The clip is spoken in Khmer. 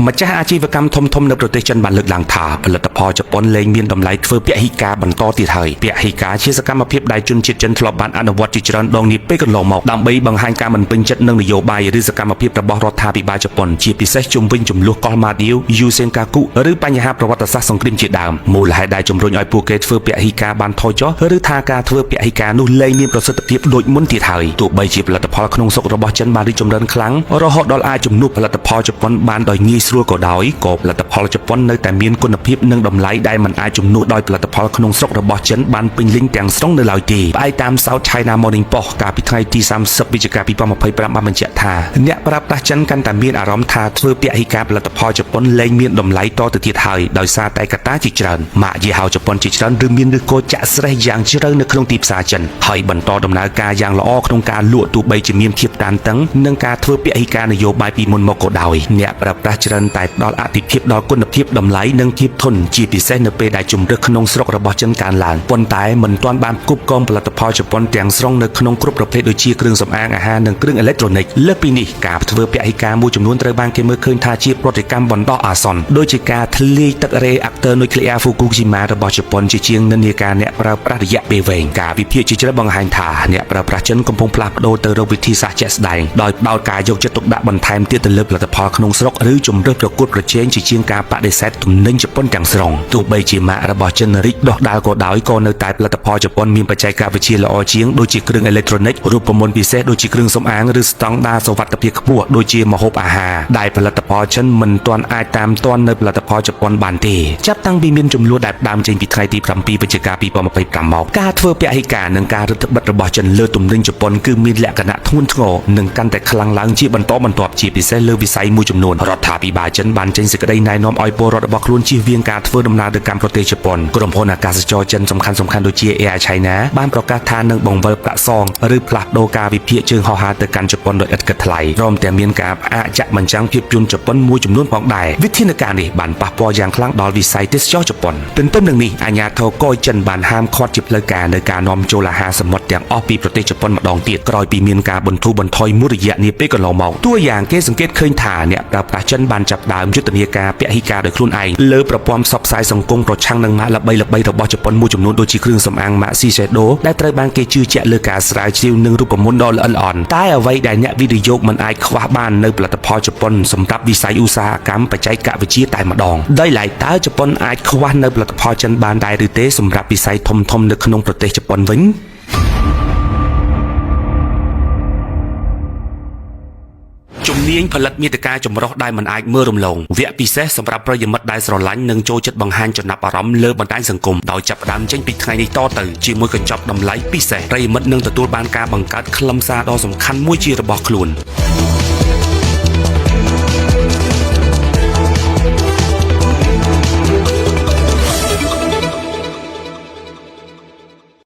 ម្ចាស់អាជីវកម្មធំៗនៅប្រទេសចិនបានលើកឡើងថាផលិតផលជប៉ុនលែងមានតម្លៃធ្វើពហិការបន្តទៀតហើយពហិការជាសកម្មភាពដែលជនជាតិចិនធ្លាប់បានអនុវត្តជាច្រើនដងនាពេលកន្លងមកដើម្បីបង្ហាញការមិនពេញចិត្តនឹងនយោបាយឬសកម្មភាពរបស់រដ្ឋាភិបាលជប៉ុនជាពិសេសជុំវិញចំនួនកុលម៉ាឌីវយូសេនកាគុឬបញ្ហាប្រវត្តិសាស្ត្រសង្គ្រាមជាដើមមូលហេតុដែលជំរុញឲ្យពួកគេធ្វើពហិការបានថយចុះឬថាការធ្វើពហិការនោះលែងមានប្រសិទ្ធភាពដូចមុនទៀតហើយទោះបីជាផលិតផលក្នុងស្រុករបស់ចិនបានរីកចម្រើនខ្លាំងរហូតដល់អាចជំនួសផលិតផលជប៉ុនបានដោយងាយស្រួលក៏ដោយក៏ផលិតផលជប៉ុននៅតែមានគុណភាពនិងតម្លៃដែលមិនអាចជំនួសដោយផលិតផលក្នុងស្រុករបស់ចិនបានពេញលេញទាំងស្រុងនៅឡើយទេផ្អែកតាម South China Morning Post កាលពីថ្ងៃទី30វិច្ឆិកា2025បានបញ្ជាក់ថាអ្នកប្រើប្រាស់ចិនកាន់តែមានអារម្មណ៍ថាធ្វើពហិការផលិតផលជប៉ុនលែងមានតម្លៃតទៅទៀតហើយដោយសារតែកត្តាជាច្រើនម៉ាកយីហោជប៉ុនជាច្រើនឬមានឬក៏ចាក់ស្រេះយ៉ាងជ្រៅនៅក្នុងទីផ្សារចិនហើយបន្តដំណើរការយ៉ាងល្អក្នុងការលក់ទោះបីជាមានភាពតានតឹងនឹងការធ្វើពហិការនយោបាយពីមុនមកក៏ដោយអ្នកប្រើប្រាស់ច្រើនតែផ្ដល់អាទិភាពដល់គុណភាពតម្លៃនិងភាពធន់ជាពិសេសនៅពេលដែលជំរើសក្នុងស្រុករបស់ចិនកើនឡើងប៉ុន្តែមិនទាន់បានផ្គប់ផ្គងផលិតផលជប៉ុនទាំងស្រុងនៅក្នុងគ្រប់ប្រភេទដូចជាគ្រឿងសម្អាងអាហារនិងគ្រឿងអេឡិចត្រូនិកលើសពីនេះការធ្វើពហិការមួយចំនួនត្រូវបានគេមើលឃើញថាជាប្រតិកម្មបណ្ដោះអាសន្នដូចជាការធ្លាយទឹករេអាក់ទ័រនុយក្លេអ៊ែរហ្វូគូស៊ីម៉ារបស់ជប៉ុនជាជាងនិន្នាការអ្នកប្រើប្រាស់រយៈពេលវែងការវិភាគជាច្រើនបង្ហាញថាអ្នកប្រើប្រាស់ចិនកំពុងផ្លាស់ប្ដូរទៅរកវិធីសាស្ត្រជាក់ស្ដែងដោយផ្ដោតការយកចិត្តទុកដាក់បន្ថែមទៀតទៅលើផលិតផលក្នុងស្រុកឬជំរើសប្រកួតប្រជែងជាជាងការបដិសេធទំនិញជប៉ុនទាំងស្រុងទោះបីជាម៉ាករបស់ចិនរីកដុះដាលក៏ដោយក៏នៅតែផលិតផលជប៉ុនមានបច្ចេកវិទ្យាល្អជាងដូចជាគ្រឿងអេឡិចត្រូនិករូបមន្តពិសេសដូចជាគ្រឿងសម្អាងឬស្តង់ដារសុវត្ថិភាពខ្ពស់ដូចជាម្ហូបអាហារដែលផលិតផលចិនមិនទាន់អាចតាមទាន់នៅផលិតផលជប៉ុនបានទេចាប់តាំងពីមានចំនួនដែលផ្ដើមចេញពីថ្ងៃទី7វិច្ឆិកា2025មកការធ្វើពហិការនិងការរឹតបន្តឹងរបស់ចិនលើទំនិញជប៉ុនគឺមានលក្ខណៈធ្ងន់ធ្ងរនិងកាន់តែខ្លាំងឡើងជាបន្តបន្ទាប់ជាពិសេសលើវិស័យមួយចំនួនរដ្ឋាភិបាលចិនបានចេញសេចក្តីណែនាំឲ្យពលរដ្ឋរបស់ខ្លួនជៀសវាងការធ្វើដំណើរទៅកាន់ប្រទេសជប៉ុនក្រុមហ៊ុនអាកាសចរចិនសំខាន់ដូចជា Air China បានប្រកាសថានឹងបង្វិលប្រាក់សងឬផ្លាស់ប្ដូរការវិភាគជើងហោះហើរទៅកាន់ជប៉ុនដោយឥតគិតថ្លៃព្រមទាំងមានការផ្អាកចាក់បញ្ចាំងភាពយន្តជប៉ុនមួយចំនួនផងដែរវិធានការនេះបានប៉ះពាល់យ៉ាងខ្លាំងដល់វិស័យទេសចរជប៉ុនទន្ទឹមនឹងនេះអាជ្ញាធរកុយចិនបានហាមឃាត់ជាផ្លូវការនៅការនាំចូលអាហារសមុទ្រទាំងអស់ពីប្រទេសជប៉ុនម្ដងទៀតក្រោយពីមានការបន្ធូរបន្ថយមួយរយៈនាពេលកន្លងមកតួយ៉ាងគេសង្កេតឃើញថាអ្នកប្រើប្រាស់ចិនបានចាប់ផ្ដើមយុទ្ធនាការពហិការដោយខ្លួនឯងលើប្រព័ន្ធផ្សព្វផ្សាយសង្គមប្រឆាំងនឹងម៉ាកល្បីៗរបស់ជប៉ុនមួយចំនួនដូចជាគ្រឿងសម្អាងម៉ាក Shiseido ដែលត្រូវបានគេជឿជាក់លើការស្រាវជ្រាវនិងរូបមន្តដ៏ល្អិតល្អន់តែអ្វីដែលអ្នកវិនិយោគមិនអាចខ្វះបាននៅផលិតផលជប៉ុនសម្រាប់វិស័យឧស្សាហកម្មបច្ចេកវិទ្យាតែម្ដងដោយឡែកតើជប៉ុនអាចខ្វះនៅផលិតផលចិនបានដែរឬទេសម្រាប់វិស័យធំៗនៅក្នុងប្រទេសជប៉ុនវិញជំនាញផលិតមាតិកាចម្រុះដែលមិនអាចមើលរំលងវគ្គពិសេសសម្រាប់ប្រិយមិត្តដែលស្រឡាញ់និងចូលចិត្តបង្ហាញចំណាប់អារម្មណ៍លើបណ្ដាញសង្គមដោយចាប់ផ្ដើមចេញពីថ្ងៃនេះតទៅជាមួយកញ្ចប់តម្លៃពិសេសប្រិយមិត្តនឹងទទួលបានការបង្កើតខ្លឹមសារដ៏សំខាន់មួយជារបស់ខ្លួន